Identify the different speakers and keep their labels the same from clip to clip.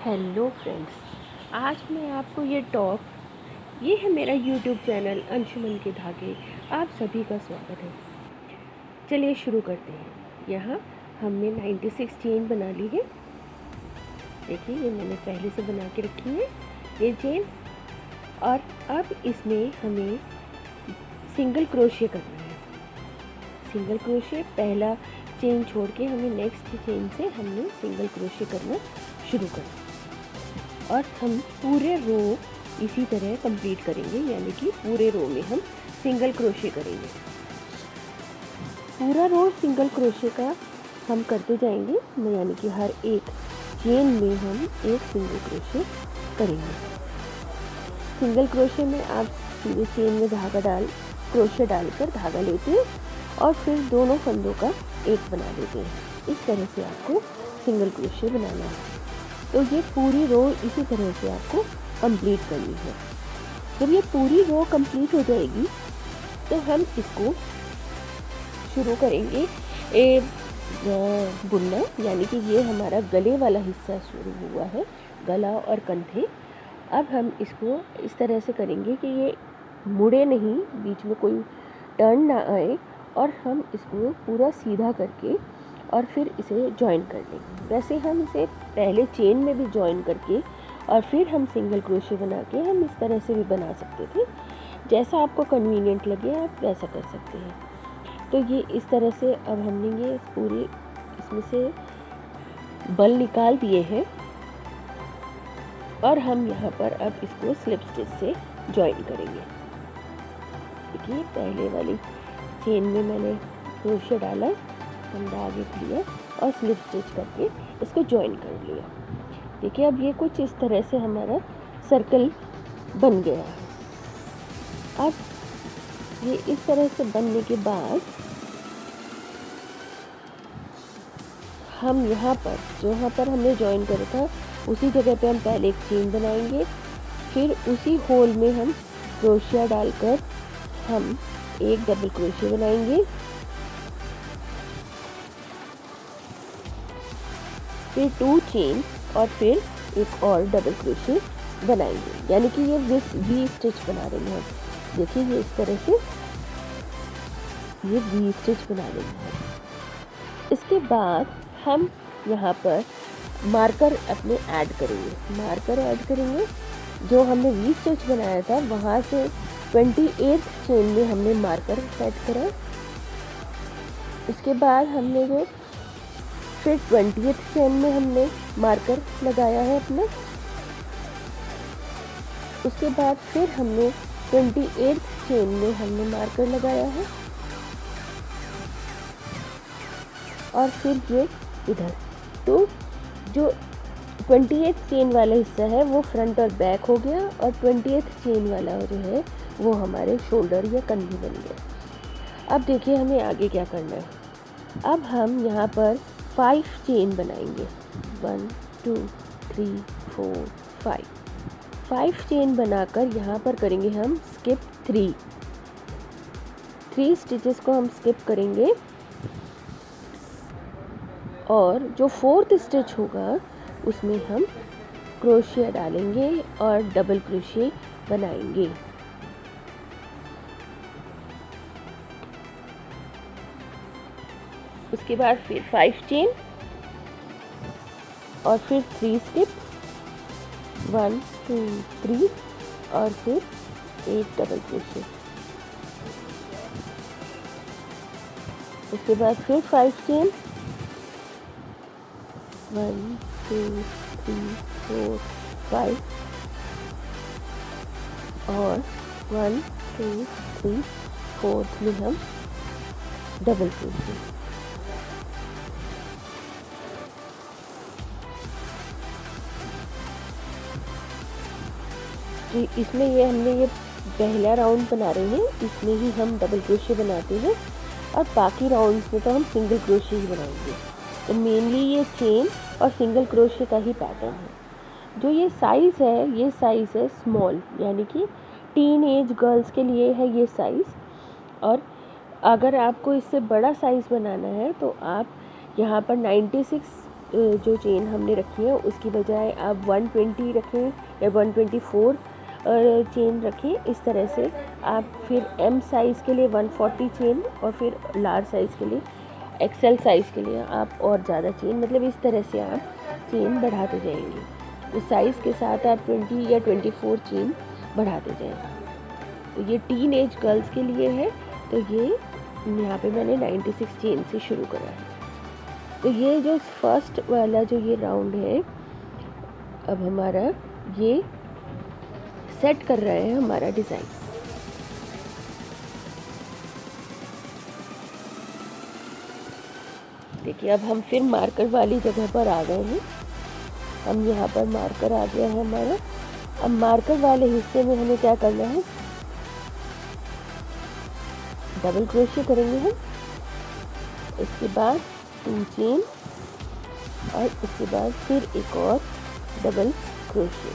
Speaker 1: Hello friends, आज मैं आपको ये है मेरा यूट्यूब चैनल अंशुमन के धागे। आप सभी का स्वागत है। चलिए शुरू करते हैं। यहाँ हमने 96 चेन बना ली है। देखिए, ये मैंने पहले से बना के रखी है ये चेन। और अब इसमें हमें सिंगल क्रोशे करना है। सिंगल क्रोशे पहला चेन छोड़ के हमें नेक्स्ट चेन से हमने सिंगल क्रोशे करना शुरू करना और हम पूरे रो इसी तरह कंप्लीट करेंगे, यानी कि पूरे रो में हम सिंगल क्रोशे करेंगे। पूरा रो सिंगल क्रोशे का हम करते जाएंगे, यानी कि हर एक चेन में हम एक सिंगल क्रोशे करेंगे। सिंगल क्रोशे में आप सीधे चेन में क्रोशे डालकर धागा लेते हैं और फिर दोनों फंदों का एक बना लेते हैं। इस तरह से आपको सिंगल क्रोशे बनाना है। तो ये पूरी रो इसी तरह से आपको कंप्लीट करनी है। जब ये पूरी रो कंप्लीट हो जाएगी तो हम इसको शुरू करेंगे बुनना, यानी कि ये हमारा गले वाला हिस्सा शुरू हुआ है, गला और कंधे। अब हम इसको इस तरह से करेंगे कि ये मुड़े नहीं, बीच में कोई टर्न ना आए, और हम इसको पूरा सीधा करके और फिर इसे जॉइन कर लेंगे। वैसे हम इसे पहले चेन में भी जॉइन करके और फिर हम सिंगल क्रोशे बना के हम इस तरह से भी बना सकते थे। जैसा आपको कन्वीनियंट लगे आप वैसा कर सकते हैं। तो ये इस तरह से अब हमने ये पूरे इसमें से बल निकाल दिए हैं और हम यहाँ पर अब इसको स्लिप स्टिच से जॉइन करेंगे। देखिए, पहले वाली चेन में मैंने क्रोशे डाला, फंदा आगे लिया और स्लिप स्टिच करके इसको जॉइन कर लिया। देखिए, अब ये कुछ इस तरह से हमारा सर्कल बन गया है। अब ये इस तरह से बनने के बाद हम यहाँ पर हमने जॉइन करा था उसी जगह पे हम पहले एक चेन बनाएंगे, फिर उसी होल में हम क्रोशिया डालकर हम एक डबल क्रोशिया बनाएंगे, फिर 2 चेन और फिर एक और डबल क्रोशे बनाएंगे, यानी कि ये वी स्टिच बना रहे हैं। देखिए, ये इस तरह से ये वी स्टिच बना रहे हैं। इसके बाद हम यहाँ पर मार्कर अपने ऐड करेंगे। जो हमने वी स्टिच बनाया था वहाँ से 28 चेन में हमने मार्कर सेट करा। इसके बाद हमने जो फिर 20th चेन में हमने मार्कर लगाया है अपना। उसके बाद फिर हमने 28th चेन में हमने मार्कर लगाया है और फिर ये इधर। तो जो 28th चेन वाला हिस्सा है वो फ्रंट और बैक हो गया और 20th चेन वाला जो है वो हमारे शोल्डर या कंधे बन गए। अब देखिए, हमें आगे क्या करना है। अब हम यहाँ पर 5 चेन बनाएंगे। 1 2 3 4 5 चेन बनाकर यहाँ पर करेंगे हम स्किप 3 स्टिचेस को हम स्किप करेंगे और जो 4th स्टिच होगा उसमें हम क्रोशिया डालेंगे और डबल क्रोशिया बनाएंगे। उसके बाद फिर 5 चेन और फिर 3 स्किप, 1 2 3 और फिर एक डबल क्रोशे। उसके बाद फिर 5 चेन, 1 2 3 4 5 और 1 2 3 4th में हम डबल क्रोशे। इसमें ये हमने ये पहला राउंड बना रहे हैं, इसमें ही हम डबल क्रोशे बनाते हैं और बाकी राउंड्स में तो हम सिंगल क्रोशे ही बनाएंगे। तो मेनली ये चेन और सिंगल क्रोशे का ही पैटर्न है। जो ये साइज़ है स्मॉल, यानी कि टीन एज गर्ल्स के लिए है ये साइज़। और अगर आपको इससे बड़ा साइज़ बनाना है तो आप यहाँ पर 96 जो चेन हमने रखी है उसकी बजाय आप 120 रखें या 124 चेन रखें। इस तरह से आप फिर एम साइज़ के लिए 140 चेन और फिर लार्ज साइज़ के लिए एक्सेल साइज़ के लिए आप और ज़्यादा चेन, मतलब इस तरह से आप चेन बढ़ाते जाएंगे। इस साइज़ के साथ आप 20 या 24 चेन बढ़ाते जाएंगे। तो ये टीन एज गर्ल्स के लिए है। तो ये यहाँ पे मैंने 96 चेन से शुरू करा है। तो ये जो फर्स्ट वाला जो ये राउंड है, अब हमारा ये सेट कर रहे हैं हमारा डिज़ाइन। देखिए अब हम फिर मार्कर वाली जगह पर आ गए हैं। हम यहाँ पर मार्कर आ गया है हमारा। अब मार्कर वाले हिस्से में हमें क्या करना है, डबल क्रोशे करेंगे हम। इसके बाद 2 चेन और इसके बाद फिर एक और डबल क्रोशे,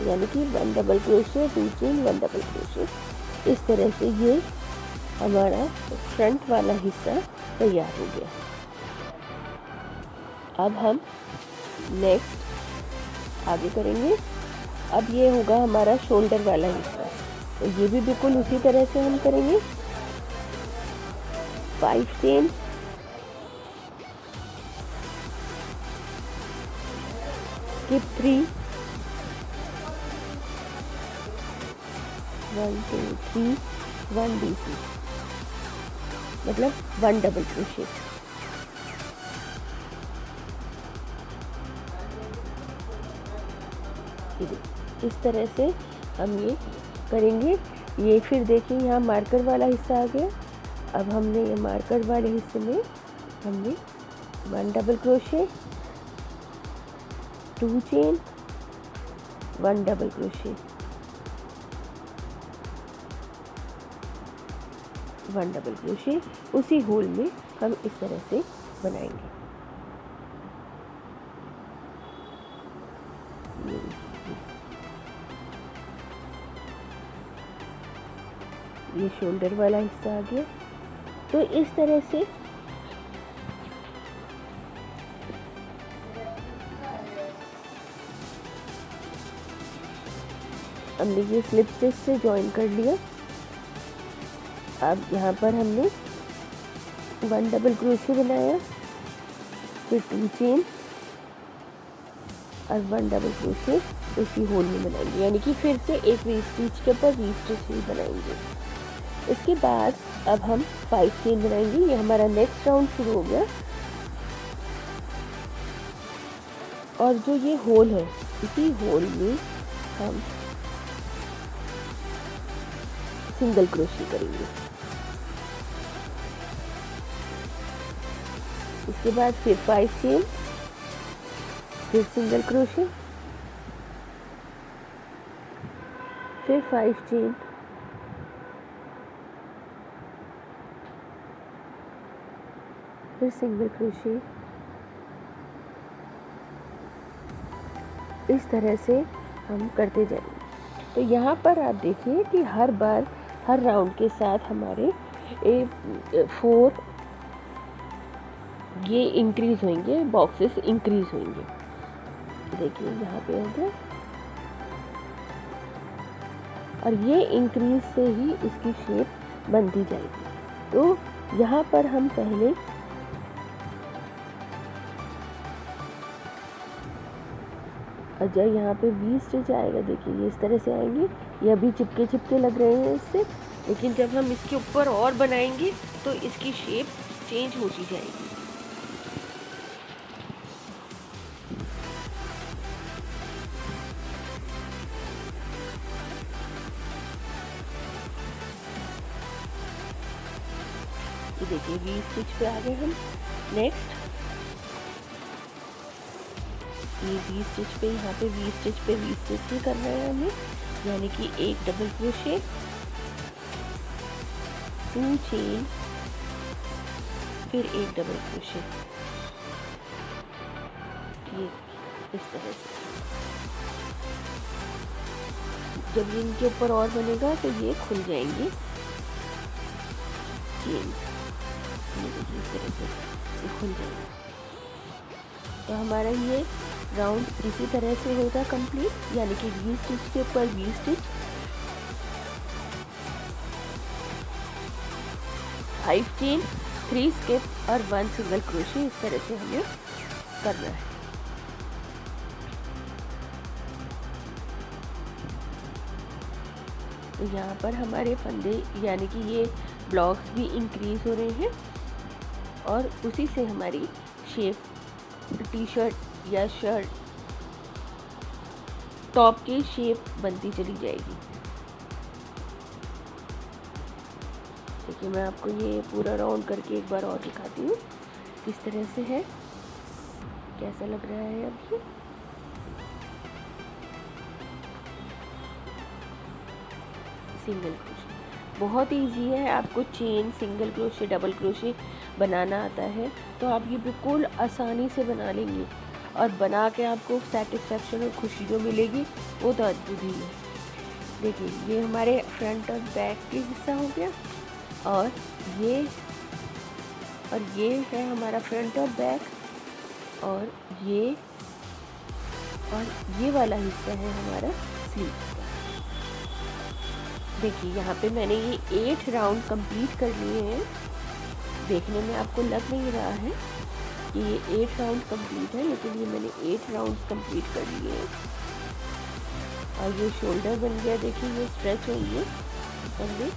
Speaker 1: यानी कि 1 double crochet, 2 chain, 1 double crochet. इस तरह से ये हमारा फ्रंट वाला हिस्सा तैयार हो गया। अब हम नेक्स्ट आगे करेंगे। अब ये होगा हमारा शोल्डर वाला हिस्सा। तो ये भी बिल्कुल उसी तरह से हम करेंगे। 5 चेन, skip 3, 1 2 3, 1 BC, मतलब 1 डबल क्रोशे। इस तरह से हम ये करेंगे। ये फिर देखिए यहाँ मार्कर वाला हिस्सा आ गया। अब हमने ये मार्कर वाले हिस्से में हमने 1 double crochet, 2 chain, 1 double crochet, 1 double crochet उसी होल में हम इस तरह से बनाएंगे। ये शोल्डर वाला हिस्सा आ गया। तो इस तरह से हमने ये स्लिप स्टिच से जॉइन कर लिया। अब यहाँ पर हमने 1 डबल क्रोशे बनाया, फिर 2 चेन और 1 डबल क्रोशे उसी होल में बनाएंगे, यानी कि फिर से एक वी स्टिच के ऊपर वी स्टिच ही बनाएंगे। इसके बाद अब हम 5 चेन बनाएंगे। ये हमारा नेक्स्ट राउंड शुरू हो गया। और जो ये होल है, इसी होल में हम सिंगल क्रोशे करेंगे। इसके बाद फिर 5 चेन, फिर सिंगल क्रोशे, फिर 5 चेन, फिर सिंगल क्रोशे। इस तरह से हम करते जाएंगे। तो यहाँ पर आप देखिए कि हर बार हर राउंड के साथ हमारे 4 ये इंक्रीज होंगे, बॉक्सेस इंक्रीज होंगे। देखिए यहाँ पे हो गया। और ये इंक्रीज से ही इसकी शेप बनती जाएगी। तो यहाँ पर हम पहले जब यहाँ पे वी स्टिच आएगा, देखिए ये इस तरह से आएंगे। ये अभी चिपके चिपके लग रहे हैं इससे, लेकिन जब हम इसके ऊपर और बनाएंगे तो इसकी शेप चेंज होती जाएगी। ये देखिए वी स्टिच पे आ गए हम। नेक्स्ट ये वी स्टिच पे, यहाँ पे वी स्टिच पे वी स्टिच ही करना है हमें, यानी कि 1 डबल क्रोशे, 2 चेन, फिर 1 डबल क्रोशे। ये इस तरह से जब इनके ऊपर और बनेगा तो ये खुल जाएंगे चेन। इस तरह से ये खुल जाएंगे। तो हमारा ये राउंड इसी तरह से होगा कंप्लीट, यानी कि वी स्टिच के ऊपर वी स्टिच, 5 चेन, 3 स्किप और 1 सिंगल क्रोशे। इस तरह से हमें करना है। तो यहाँ पर हमारे फंदे यानी कि ये ब्लॉक्स भी इंक्रीज हो रहे हैं और उसी से हमारी शेप टी शर्ट या शर्ट टॉप की शेप बनती चली जाएगी। देखिए मैं आपको ये पूरा राउंड करके एक बार और दिखाती हूँ किस तरह से है, कैसा लग रहा है अब ये। सिंगल क्रोशे बहुत इजी है, आपको chain, single crochet, double crochet बनाना आता है तो आप ये बिल्कुल आसानी से बना लेंगे और बना के आपको सेटिस्फेक्शन और खुशी जो मिलेगी वो तो अद्भुत ही है। देखिए ये हमारे फ्रंट और बैक के हिस्सा हो गया और ये है हमारा फ्रंट और बैक और ये वाला हिस्सा है हमारा स्लीव का। देखिए यहाँ पे मैंने ये 8 राउंड कंप्लीट कर लिए हैं। देखने में आपको लग नहीं रहा है कि ये 8 राउंड कंप्लीट है, लेकिन ये मैंने 8 राउंड्स कंप्लीट कर लिए हैं। और ये शोल्डर बन गया, देखिए ये स्ट्रेच होंगे कंधे।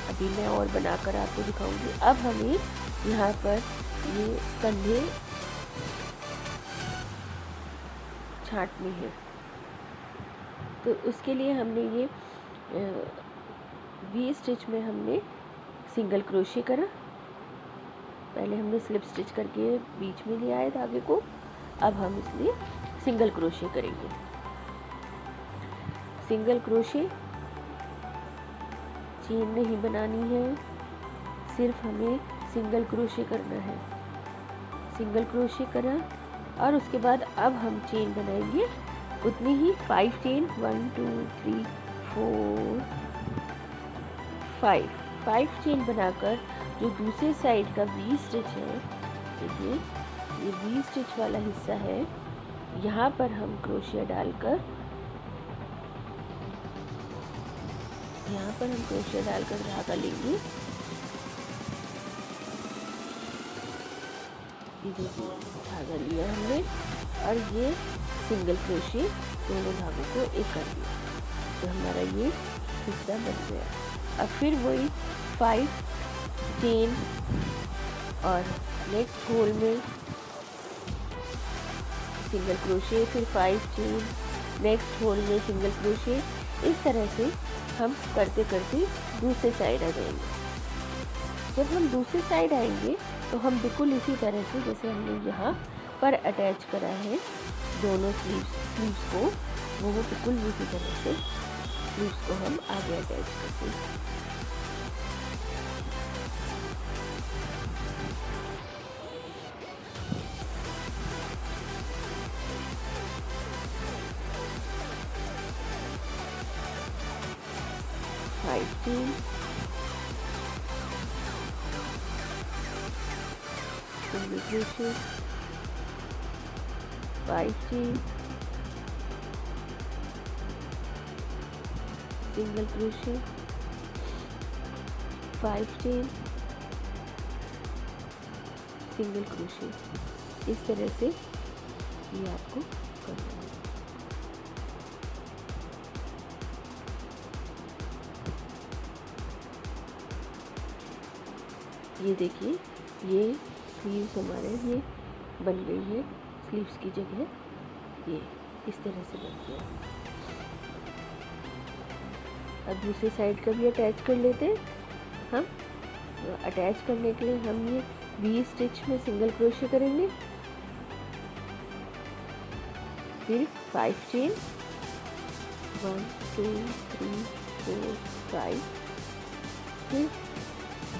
Speaker 1: अभी मैं और बनाकर आपको दिखाऊंगी। अब हमें यहाँ पर ये कंधे छांटने हैं, तो उसके लिए हमने ये वी स्टिच में हमने सिंगल क्रोशे करा। पहले हमने स्लिप स्टिच करके बीच में ले आए धागे को, अब हम इसमें सिंगल क्रोशे करेंगे। सिंगल क्रोशे चेन नहीं बनानी है, सिर्फ हमें सिंगल क्रोशे करना है। सिंगल क्रोशे करा और उसके बाद अब हम चेन बनाएंगे उतनी ही 5 चेन, 1 2 3 4 5 चेन बनाकर जो दूसरे साइड का वी स्टिच है, देखिए ये वी स्टिच वाला हिस्सा है, यहाँ पर हम क्रोशिया डालकर धागा लेंगे। ये देखिए धागा लिया हमने और ये सिंगल क्रोशे दोनों धागों को एक कर दिया, तो हमारा ये हिस्सा बन गया। अब फिर वही 5 चेन और नेक्स्ट होल में सिंगल क्रोशे, फिर 5 चेन, नेक्स्ट होल में सिंगल क्रोशे। इस तरह से हम करते करते दूसरे साइड आ जाएंगे। जब हम दूसरे साइड आएंगे तो हम बिल्कुल इसी तरह से जैसे हमने यहाँ पर अटैच करा है दोनों स्लीव्स को, वो बिल्कुल इसी तरह से स्लीव्स को हम आगे अटैच करते हैं। Single crochet, 5 chain, single crochet, 5 chain, single crochet. इस तरह से ये आपको करना है। ये देखिए ये स्लीव्स हमारे ये बन गई है, स्लीव्स की जगह ये इस तरह से बन गया। अब दूसरे साइड का भी अटैच कर लेते हैं हम। अटैच करने के लिए हम ये वी स्टिच में सिंगल क्रोशे करेंगे, फिर 5 चेन, 1 2 3 4 5, फिर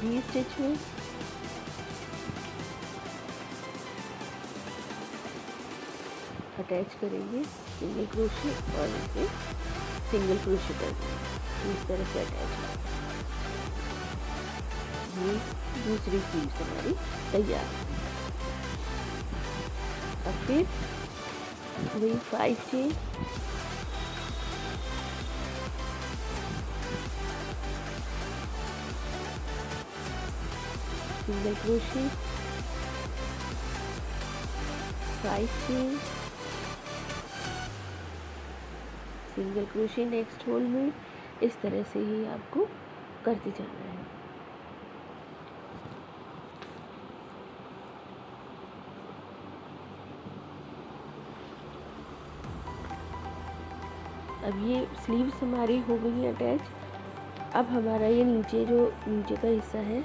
Speaker 1: वी स्टिच में अटैच करेंगे सिंगल क्रोशे और इसे सिंगल क्रोशे करेंगे। इस तरह से अटैच करेंगे। ये दूसरी स्लीव्स हमारी तैयार है। और फिर वही 5 chain, single crochet, 5 chain, single crochet next hole में। इस तरह से ही आपको करते जाना है। अब ये स्लीव्स हमारी हो गई है अटैच। अब हमारा ये नीचे का हिस्सा है,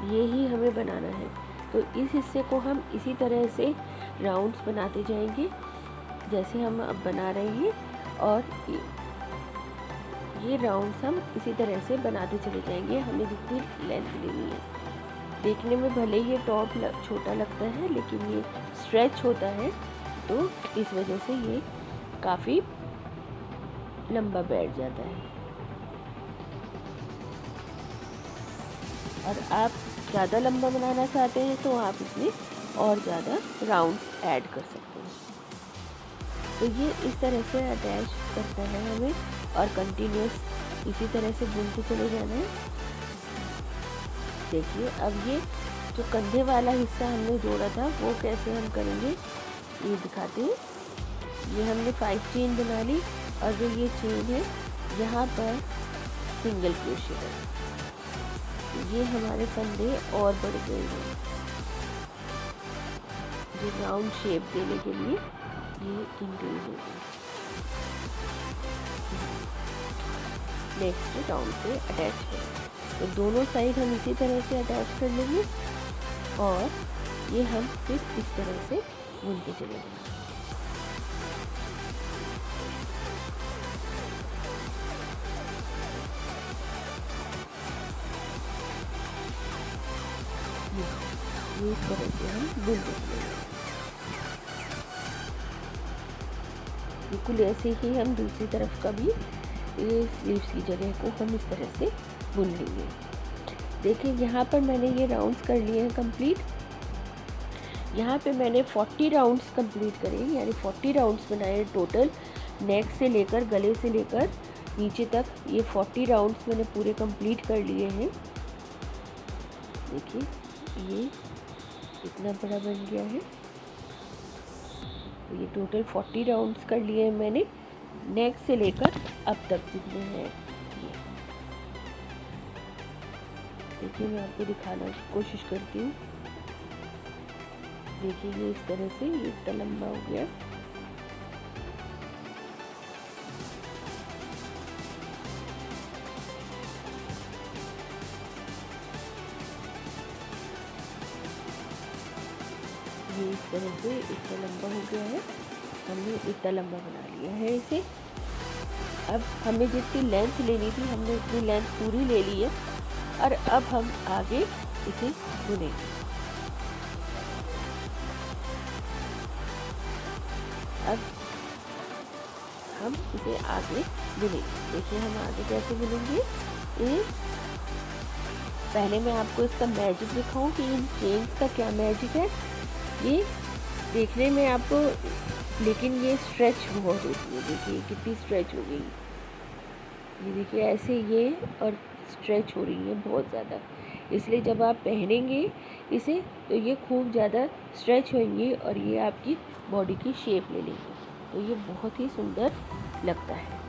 Speaker 1: ये ही हमें बनाना है। तो इस हिस्से को हम इसी तरह से राउंड्स बनाते जाएंगे जैसे हम अब बना रहे हैं, और ये राउंड्स हम इसी तरह से बनाते चले जाएंगे, हमें जितनी लेंथ लेनी है। देखने में भले ये टॉप छोटा लगता है, लेकिन ये स्ट्रेच होता है, तो इस वजह से ये काफ़ी लंबा बैठ जाता है। और आप ज़्यादा लंबा बनाना चाहते हैं तो आप इसमें और ज़्यादा राउंड ऐड कर सकते हैं। तो ये इस तरह से अटैच करना है हमें, और कंटिन्यूस इसी तरह से बुनते चले जाना है। देखिए अब ये जो कंधे वाला हिस्सा हमने जोड़ा था वो कैसे हम करेंगे ये दिखाते हैं। ये हमने 5 चेन बना ली, और जो ये चेन है यहाँ पर सिंगल क्रोशे है। ये हमारे कंधे और बढ़ गए हैं, जो राउंड शेप देने के लिए ये इंक्रीज हो गई। नेक्स्ट राउंड पे अटैच करेंगे, तो दोनों साइड हम इसी तरह से अटैच कर लेंगे, और ये हम फिर इस तरह से बुनते चले जाएंगे। ये इस तरह से हम बुनते चलेंगे। बिल्कुल ऐसे ही हम दूसरी तरफ का भी ये स्लीव्स की जगह को हम इस तरह से बुन लेंगे। देखिए यहाँ पर मैंने ये राउंड्स कर लिए हैं कंप्लीट। यहाँ पे मैंने 40 राउंड्स कंप्लीट करे, यानी 40 राउंड्स बनाए टोटल, नेक से लेकर गले से लेकर नीचे तक। ये 40 राउंड्स मैंने पूरे कंप्लीट कर लिए हैं। देखिए ये इतना बड़ा बन गया है। तो ये टोटल 40 राउंड्स कर लिए हैं मैंने, नेक से लेकर अब तक जितने हैं ये। देखिए मैं आपको दिखाना की कोशिश करती हूँ। देखिए ये इस तरह से ये इतना लंबा हो गया। ये इस तरह से इतना लंबा हो गया है, हमने इतना लंबा बना लिया है इसे। अब हमें जितनी लेंथ लेनी थी हमने उतनी लेंथ पूरी ले ली है, और अब हम आगे इसे बुनेंगे। अब हम इसे आगे बुनेंगे। देखिए हम आगे कैसे बुनेंगे। ये पहले मैं आपको इसका मैजिक दिखाऊं कि इन चेन्स का क्या मैजिक है। ये देखने में आपको, लेकिन ये स्ट्रेच बहुत होती है। देखिए कितनी स्ट्रेच हो गई, ये देखिए ऐसे ये और स्ट्रेच हो रही है बहुत ज़्यादा। इसलिए जब आप पहनेंगे इसे तो ये खूब ज़्यादा स्ट्रेच होंगी और ये आपकी बॉडी की शेप ले लेंगे, तो ये बहुत ही सुंदर लगता है।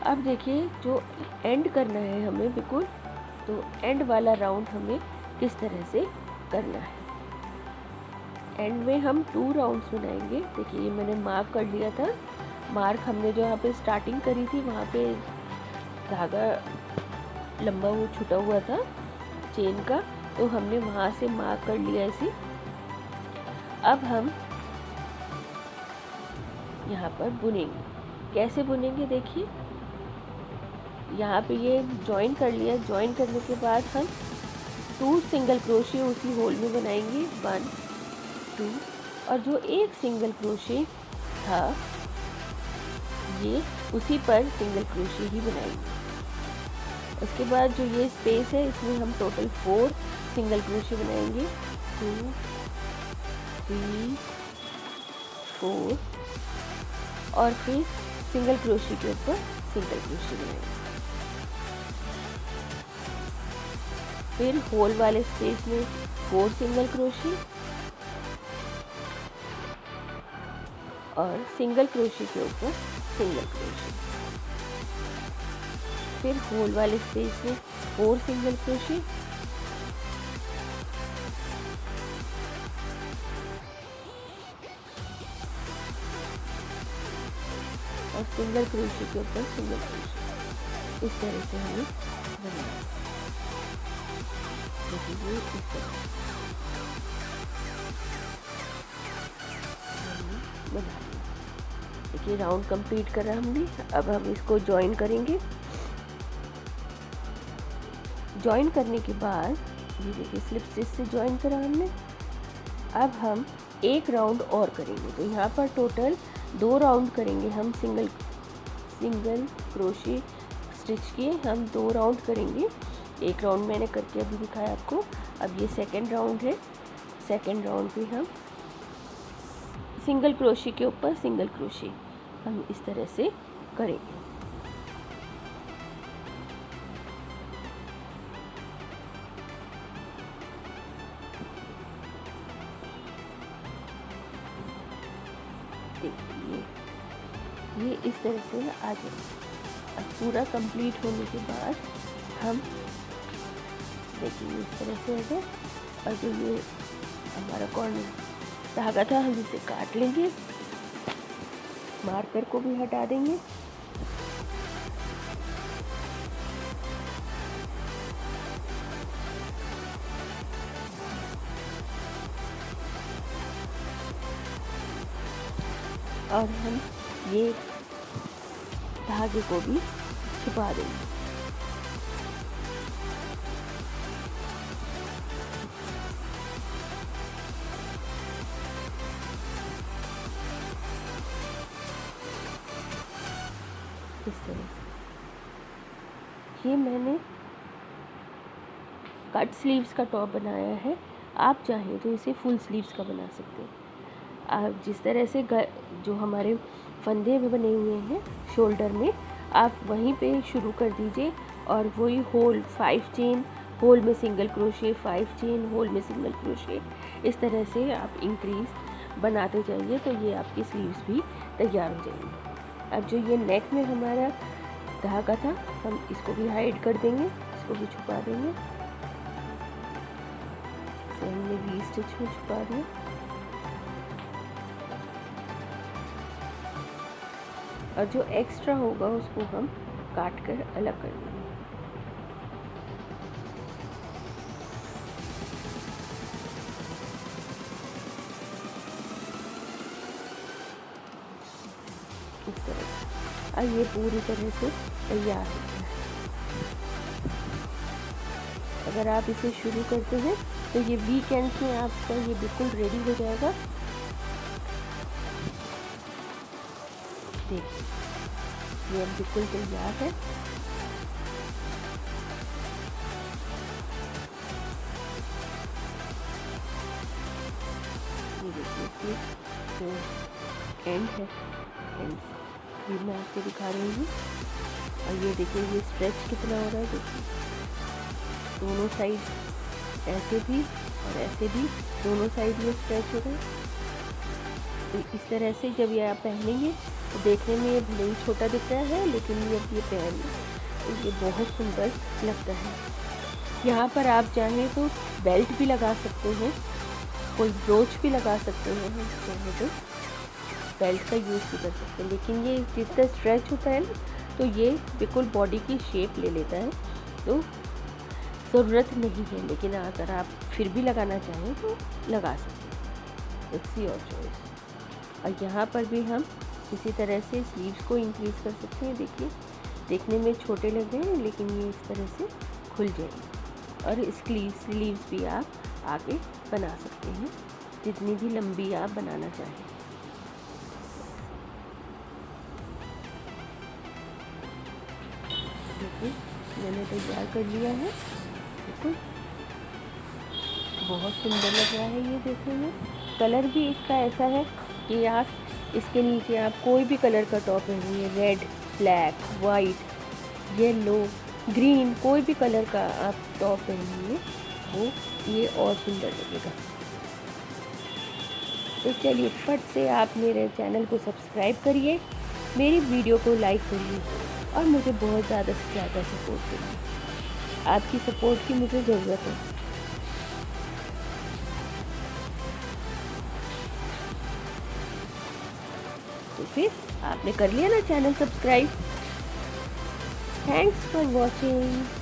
Speaker 1: अब देखिए जो एंड करना है हमें बिल्कुल, तो एंड वाला राउंड हमें किस तरह से करना है। एंड में हम 2 राउंड्स बनाएंगे। देखिए ये मैंने मार्क कर लिया था। मार्क हमने जो यहाँ पे स्टार्टिंग करी थी वहाँ पे धागा लंबा वो छुटा हुआ था चेन का, तो हमने वहाँ से मार्क कर लिया इसे। अब हम यहाँ पर बुनेंगे। कैसे बुनेंगे देखिए, यहाँ पे ये जॉइन कर लिया। जॉइन करने के बाद हम 2 सिंगल क्रोशे उसी होल में बनाएंगे, 1 2, और जो एक सिंगल क्रोशे था ये उसी पर सिंगल क्रोशे ही बनाएंगे। उसके बाद जो ये स्पेस है इसमें हम टोटल 4 सिंगल क्रोशे बनाएंगे, 2 3 4 और फिर सिंगल क्रोशे के ऊपर सिंगल क्रोशे बनाएंगे। फिर होल वाले स्पेस में 4 सिंगल क्रोशे और सिंगल क्रोशे के ऊपर सिंगल क्रोशे। फिर होल वाले स्पेस में 4 सिंगल क्रोशे और सिंगल क्रोशे के ऊपर सिंगल क्रोशे। इस तरह से हमें बनाना है। देखिए इस तरह बना लिया। देखिए राउंड कंप्लीट करा हमने। अब हम इसको ज्वाइन करेंगे। ज्वाइन करने के बाद ये देखिए स्लिप स्टिच से ज्वाइन करा हमने। अब हम एक राउंड और करेंगे, तो यहाँ पर टोटल 2 राउंड करेंगे हम। सिंगल क्रोशे स्टिच किए हम 2 राउंड करेंगे। एक राउंड मैंने करके अभी दिखाया आपको। अब ये सेकंड राउंड है। सेकंड राउंड पे हम सिंगल क्रोशे के ऊपर सिंगल क्रोशे हम इस तरह से करेंगे। देखिए ये इस तरह से आ जाए। अब पूरा कंप्लीट होने के बाद हम देखिए इस तरह से आ जाए। और जो ये हमारा कॉर्नर धागा था हम इसे काट लेंगे। मार्कर को भी हटा देंगे। और हम ये धागे को भी छुपा देंगे। इस तरह से ये मैंने कट स्लीव्स का टॉप बनाया है। आप चाहें तो इसे फुल स्लीव्स का बना सकते हैं। आप जिस तरह से जो हमारे फंदे भी बने हुए हैं शोल्डर में, आप वहीं पे शुरू कर दीजिए और वही होल 5 चेन, होल में सिंगल क्रोशे, 5 चेन, होल में सिंगल क्रोशे, इस तरह से आप इंक्रीज बनाते जाइए तो ये आपकी स्लीव्स भी तैयार हो जाएंगी। अब जो ये नेक में हमारा धागा था हम इसको भी हाइड कर देंगे, इसको भी छुपा देंगे। तो हमने वी स्टिच में छुपा दिया। और जो एक्स्ट्रा होगा उसको हम काट कर अलग कर देंगे। इस तरह से और ये पूरी तरह से तैयार हो गया है। अगर आप इसे शुरू करते हैं तो ये वीकेंड में आपका ये बिल्कुल रेडी हो जाएगा। देखिए ये अब बिल्कुल तैयार है। ये देखिए इसकी जो एंड है, एंड ये मैं आपको दिखा रही हूँ। और ये देखिए ये स्ट्रेच कितना हो रहा है। देखिए दोनों साइड ऐसे भी और ऐसे भी दोनों साइड ये स्ट्रेच हो रहा है। तो इस तरह से जब ये आप पहनेंगे तो देखने में ये भले ही छोटा दिख रहा है, लेकिन जब ये पहन तो ये बहुत सुंदर लगता है। यहाँ पर आप चाहें तो बेल्ट भी लगा सकते हैं, कोई ब्रोच भी लगा सकते हैं। हम चाहें तो बेल्ट का यूज़ भी कर सकते हैं, लेकिन ये जितना स्ट्रेच होता है ना तो ये बिल्कुल बॉडी की शेप ले लेता है, तो ज़रूरत नहीं है। लेकिन अगर आप फिर भी लगाना चाहें तो लगा सकते हैं, इट्स योर चॉइस। और यहाँ पर भी हम इसी तरह से स्लीव्स को इंक्रीज़ कर सकते हैं। देखिए देखने में छोटे लग रहे हैं, लेकिन ये इस तरह से खुल जाएंगे। और स्लीव्स भी आप आगे बना सकते हैं, जितनी भी लंबी आप बनाना चाहें। देखिए मैंने तैयार कर लिया है। बिल्कुल बहुत सुंदर लग रहा है ये देखने में। कलर भी इसका ऐसा है कि आप इसके नीचे आप कोई भी कलर का टॉप पहनिए, red, black, white, yellow, green, कोई भी कलर का आप टॉप पहनिए वो ये और सुंदर लगेगा। तो चलिए फट से आप मेरे चैनल को सब्सक्राइब करिए, मेरी वीडियो को लाइक करिए और मुझे बहुत ज़्यादा से ज़्यादा सपोर्ट करिए। आपकी सपोर्ट की मुझे ज़रूरत है। तो फिर आपने कर लिया ना channel subscribe. Thanks for watching.